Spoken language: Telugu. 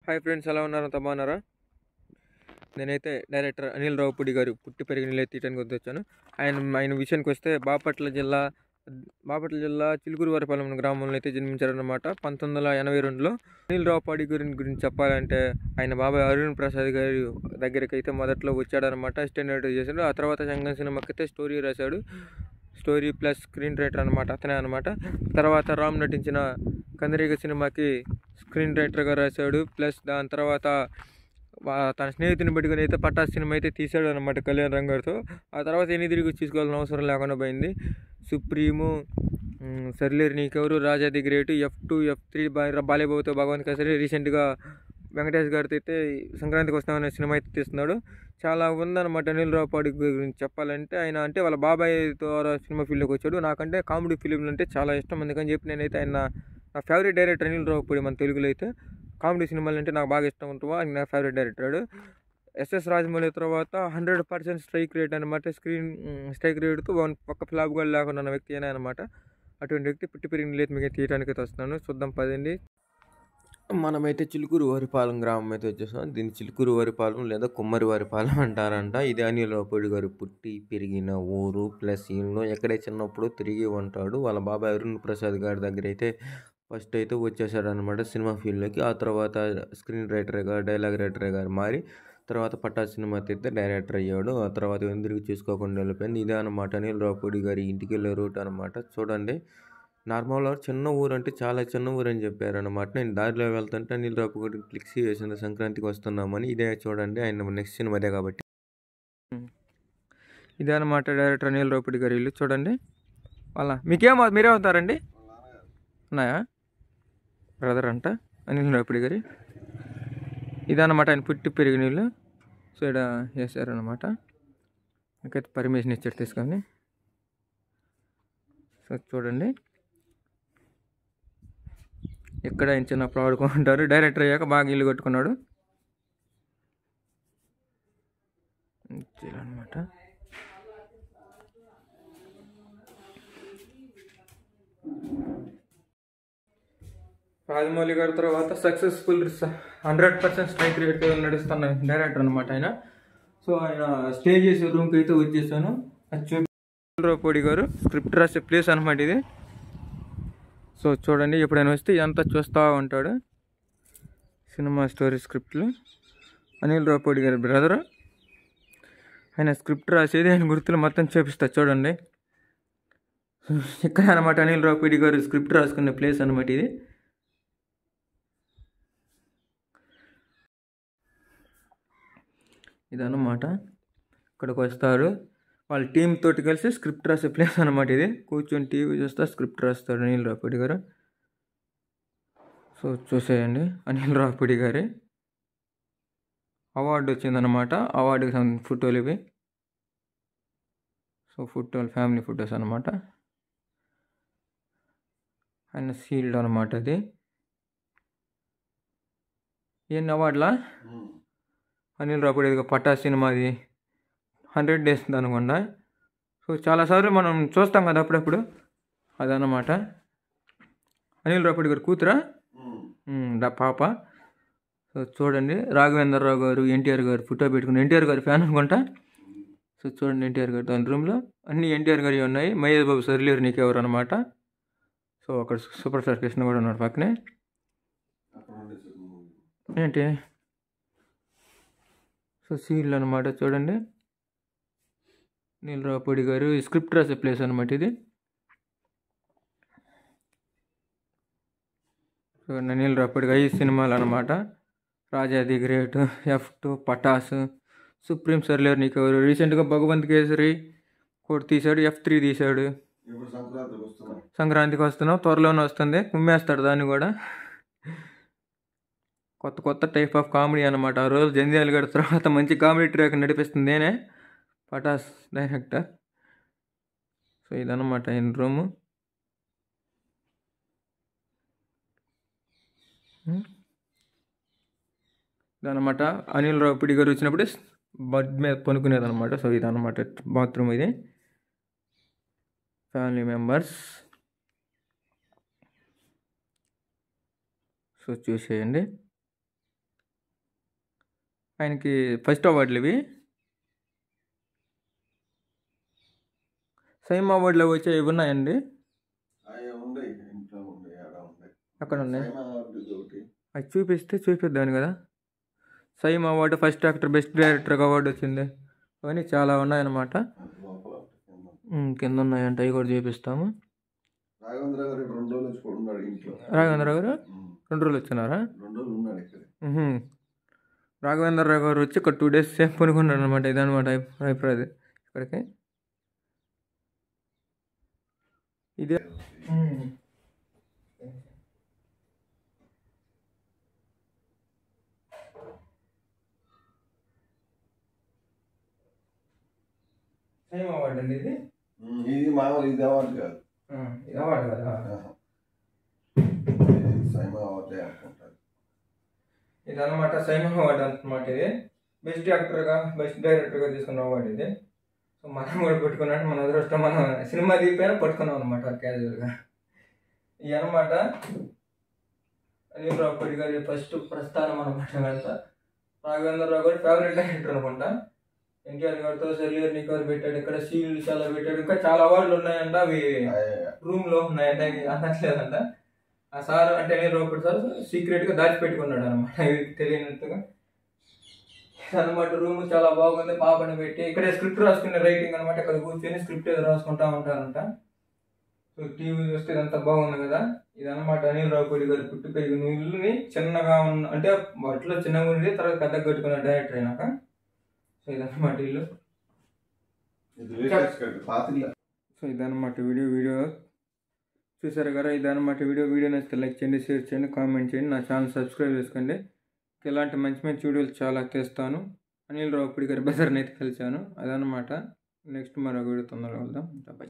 హాయ్ ఫ్రెండ్స్, ఎలా ఉన్నారు? అంతా బాగున్నారా? నేనైతే డైరెక్టర్ అనిల్ రావుపూడి గారు పుట్టి పెరిగిన తీయటానికి వచ్చాను. ఆయన విషయానికి వస్తే బాపట్ల జిల్లా చిలుకూరువారిపాలెం గ్రామంలో అయితే జన్మించారన్నమాట 1982లో. అనిల్ రావుపూడి గురించి చెప్పాలంటే ఆయన బాబాయ్ అరుణ్ ప్రసాద్ గారి దగ్గరికి అయితే మొదట్లో వచ్చాడనమాట. అసిస్టెంట్ డైరెక్టర్ చేశాడు. ఆ తర్వాత సంగం సినిమాకి అయితే స్టోరీ రాశాడు. స్టోరీ ప్లస్ స్క్రీన్ రైటర్ అనమాట, అతనే అనమాట. తర్వాత రామ్ నటించిన కందిరీగ సినిమాకి స్క్రీన్ రైటర్గా రాశాడు. ప్లస్ దాని తర్వాత తన స్నేహితుని పెట్టుకుని అయితే పటాస్ సినిమా అయితే తీశాడు అనమాట కళ్యాణ్ రామ్ గారితో. ఆ తర్వాత ఎన్ని తిరిగి తీసుకోవాల్సిన అవసరం లేకుండా పోయింది. Supreme, Sarileru Neekevvaru, Raja the Great, F2, F3, బాలేబాబుతో భగవంత్ కేసరి, రీసెంట్గా వెంకటేష్ గారితో అయితే సంక్రాంతికి వస్తామనే సినిమా అయితే తీస్తున్నాడు. చాలా ఉందన్నమాట అనిల్ రావుపూడి గురించి చెప్పాలంటే. ఆయన అంటే వాళ్ళ బాబాయ్ ద్వారా సినిమా ఫీల్డ్లోకి వచ్చాడు. నాకంటే కామెడీ ఫిలింలు అంటే చాలా ఇష్టం. అందుకని చెప్పి నేనైతే నా ఫేవరెట్ డైరెక్టర్ అనిల్ రావుపూడి. మన తెలుగులో అయితే కామెడీ సినిమాలు అంటే నాకు బాగా ఇష్టం ఉంటుందో ఆయన నా ఫేవరెట్ డైరెక్టర్. ఎస్ఎస్ రాజమౌళి తర్వాత 100% స్ట్రైక్ రేట్ అనమాట. స్ట్రైక్ రేట్తో ఒక్క ఫ్లాప్ కూడా లేకుండా ఉన్న వ్యక్తి అయినా అనమాట. అటువంటి వ్యక్తి పుట్టి పెరిగిన లేదు మీకు తీయడానికి అయితే వస్తున్నాను. చూద్దాం పదండి. మనమైతే చిలుకూరు వారిపాలెం గ్రామం అయితే వచ్చేసాం. దీన్ని చిలుకూరు వారిపాలెం లేదా కుమ్మరి వారిపాలెం అంటారంట. ఇది అనిల్ రావుపూడి గారు పుట్టి పెరిగిన ఊరు. ప్లస్ ఈయనలో ఎక్కడే చిన్నప్పుడు తిరిగి ఉంటాడు. వాళ్ళ బాబాయ్ అరుణ్ ప్రసాద్ గారి దగ్గర అయితే ఫస్ట్ అయితే వచ్చేసాడు అనమాట సినిమా ఫీల్డ్లోకి. ఆ తర్వాత స్క్రీన్ రైటర్గా, డైలాగ్ రైటర్గా మారి తర్వాత పటాస్ సినిమా అయితే డైరెక్టర్ అయ్యాడు. ఆ తర్వాత ఎందుకు చూసుకోకుండా వెళ్ళిపోయింది. ఇదే అనమాట అనిల్ రావుపూడి గారి ఇంటికి వెళ్ళే రూట్ అనమాట. చూడండి, నార్మల్గా చిన్న ఊరు అంటే చాలా చిన్న ఊరు అని చెప్పారనమాట. నేను దారిలో వెళ్తుంటే అనిల్ రావుపూడి ఫ్లెక్సీ వేసింది సంక్రాంతికి వస్తున్నామని. ఇదే చూడండి, ఆయన నెక్స్ట్ సినిమా అదే కాబట్టి. ఇదే అనమాట డైరెక్టర్ అనిల్ రావుపూడి గారి ఇల్లు. చూడండి, మీరే అవుతారండి? ఉన్నాయా బ్రదర్ అంట అనిల్ రావుపూడి గారి. ఇదన్నమాట ఆయన పుట్టి పెరిగిన ఇల్లు. సో ఇక్కడ చేశారనమాట. నాకైతే పర్మిషన్ ఇచ్చాడు తీసుకొని. సో చూడండి, ఇక్కడ ఆయన చిన్నప్పుడు ఆడుకుంటారు. డైరెక్టర్ అయ్యాక బాగా ఇల్లు కట్టుకున్నాడు అనమాట. రాజమౌళి గారి తర్వాత సక్సెస్ఫుల్ 100% స్ట్రైక్ రేట్ నడుస్తున్న డైరెక్టర్ అనమాట ఆయన. సో ఆయన స్టే చేసే రూమ్కి అయితే వచ్చేసాను. అనిల్ రావుపూడి గారు స్క్రిప్ట్ రాసే ప్లేస్ అనమాట ఇది. సో చూడండి, ఎప్పుడైనా వస్తే ఇదంతా చూస్తూ ఉంటాడు. సినిమా స్టోరీ స్క్రిప్ట్లు అనిల్ రావుపూడి గారి బ్రదరు. ఆయన స్క్రిప్ట్ రాసేది, ఆయన గుర్తులు మొత్తం చూపిస్తా చూడండి. ఇక్కడ అనమాట అనిల్ రావుపూడి గారు స్క్రిప్ట్ రాసుకునే ప్లేస్ అనమాట ఇది. ఇదన్నమాట, ఇక్కడికి వస్తారు వాళ్ళ టీం తోటి కలిసి స్క్రిప్ట్ రాసే ప్లేస్ అనమాట ఇది. కూర్చొని టీవీ చూస్తా స్క్రిప్ట్ రాస్తాడు అనిల్ రావుపూడి గారు. సో చూసేయండి, అనిల్ రావుపూడి గారి అవార్డు వచ్చిందనమాట. అవార్డుకి సంబంధించిన ఫోటోలు ఇవి. సో ఫోటోలు ఫ్యామిలీ ఫొటోస్ అనమాట. ఆయన సీల్డ్ అనమాట అది. ఎన్ని అవార్డులా అనిల్ రావుపూడి పటాస్ సినిమాది 100 days అనుకోండా. సో చాలాసార్లు మనం చూస్తాం కదా అప్పుడప్పుడు. అదనమాట అనిల్ రావుపూడి గారు కూతురా పాప. సో చూడండి, రాఘవేంద్రరావు గారు, ఎన్టీఆర్ గారు ఫోటో పెట్టుకుని, ఎన్టీఆర్ గారి ఫ్యాన్ అనుకుంటా. సో చూడండి, ఎన్టీఆర్ గారు దాని రూమ్లో అన్ని ఎన్టీఆర్ గారి ఉన్నాయి. మహేష్ బాబు సర్లేరు నీకెవరు అనమాట. సో అక్కడ సూపర్ స్టార్ కృష్ణ కూడా ఉన్నాడు పక్కనే. ఏంటి సో సీల్ అనమాట. చూడండి, అనిల్ రావుపూడి గారు స్క్రిప్ట్ రాసే ప్లేస్ అనమాట ఇది. చూడండి, అనిల్ రావుపూడి 5 సినిమాలు అనమాట. Raja the Great, F2, Pataas, Supreme, Sarileru Neekevvaru, రీసెంట్గా భగవంత్ కేసరి కూడా తీశాడు. F3 తీశాడు. సంక్రాంతికి వస్తున్నాం, త్వరలోనే వస్తుంది, కుమ్మేస్తాడు దాన్ని కూడా. కొత్త టైప్ ఆఫ్ కామెడీ అనమాట. ఆ రోజు జంధ్యాల గడి తర్వాత మంచి కామెడీ ట్రాక్ నడిపిస్తుంది నేనే, పటాస్ డైరెక్టర్. సో ఇదన్నమాట ఆయన రూము. ఇదన్నమాట అనిల్ రావుపూడి గారు వచ్చినప్పుడు బెడ్ మీద పనుకునేది అనమాట. సో ఇదన్నమాట బాత్రూమ్ ఇది. ఫ్యామిలీ మెంబర్స్ సో చూసేయండి. ఆయనకి ఫస్ట్ అవార్డులు ఇవి. సైమా అవార్డులో వచ్చే ఇవి ఉన్నాయండి, అక్కడ ఉన్నాయి. అది చూపిద్దాను కదా. SIIMA award, first actor, best డైరెక్టర్గా అవార్డు వచ్చింది. అవన్నీ చాలా ఉన్నాయన్నమాట. కింద ఉన్నాయంట, అవి కూడా చూపిస్తాము. రాఘవేంద్ర గారు 2 రోజులు వచ్చినారా? రాఘవేంద్రరావు గారు వచ్చి ఒక 2 days సేపు కొనుక్కున్నాడు అనమాట. ఇదనమాట అభిప్రాయం ఇక్కడికి. ఇదే సేమ్ అవార్డు అండి ఇది. ఇది మామూలు, ఇది అవార్డు కాదు. ఇది అవార్డు కదా, సైమా అవార్డు అనుకుంటారు. ఇది అనమాట సైమా అవార్డు అనమాట. ఇది బెస్ట్ యాక్టర్గా, బెస్ట్ డైరెక్టర్గా తీసుకున్న అవార్డు ఇది. సో మనం కూడా పట్టుకున్నట్టు మన అదృష్టం, మనం సినిమా దిగిపోయినా పట్టుకున్నాం అనమాట క్యాజువల్గా. ఇది అనమాట అనిల్ రావుపూడి గారి ఫస్ట్ ప్రస్థానం అనమాట. అంతా రాఘవేంద్రరావు గారి ఫేవరెట్ డైరెక్టర్ అనుకుంటా. ఎన్టీఆర్ గారితో సెల్యూర్ నికోర్ పెట్టాడు, ఇక్కడ సీల్డ్ చాలా పెట్టాడు. ఇంకా చాలా అవార్డులు ఉన్నాయంట, అవి రూమ్లో ఉన్నాయంట, అనట్లేదంట. ఆ సార్ అంటే అనిల్ రావుపూడి సార్ సీక్రెట్గా దాచిపెట్టుకున్నాడు అనమాట, తెలియనట్టుగా అనమాట. రూమ్ చాలా బాగుంది, పాపని పెట్టి ఇక్కడే స్క్రిప్ట్ రాసుకునే రైటింగ్ అనమాట. ఇక్కడ కూర్చొని స్క్రిప్ట్ ఏదో రాసుకుంటా ఉంటారంట. సో టీవీ చూస్తే ఇదంతా బాగుంది కదా. ఇదనమాట అనిల్ రావుపూడి గారి పుట్టి పెరిగిన ఇల్లుని. చిన్నగా ఉన్న అంటే వాటిలో చిన్నగా ఉండి తర్వాత పెద్దగా కట్టుకున్న డైరెక్టర్ అయినాక. సో ఇదన్నమాట ఇల్లు. సో ఇదన్నమాట వీడియో చూసారు కదా. ఇదన్నమాట వీడియో నచ్చితే లైక్ చేయండి, షేర్ చేయండి, కామెంట్ చేయండి. నా ఛానల్ సబ్స్క్రైబ్ చేసుకోండి. ఇలాంటి మంచి మంచి వీడియోలు చాలా తెస్తాను. అనిల్ రావుపూడి గారి బ్రదర్ని అయితే కలిశాను. అదనమాట. నెక్స్ట్ మరొక వీడియో తొందరగా వెళ్దాం. బాయ్.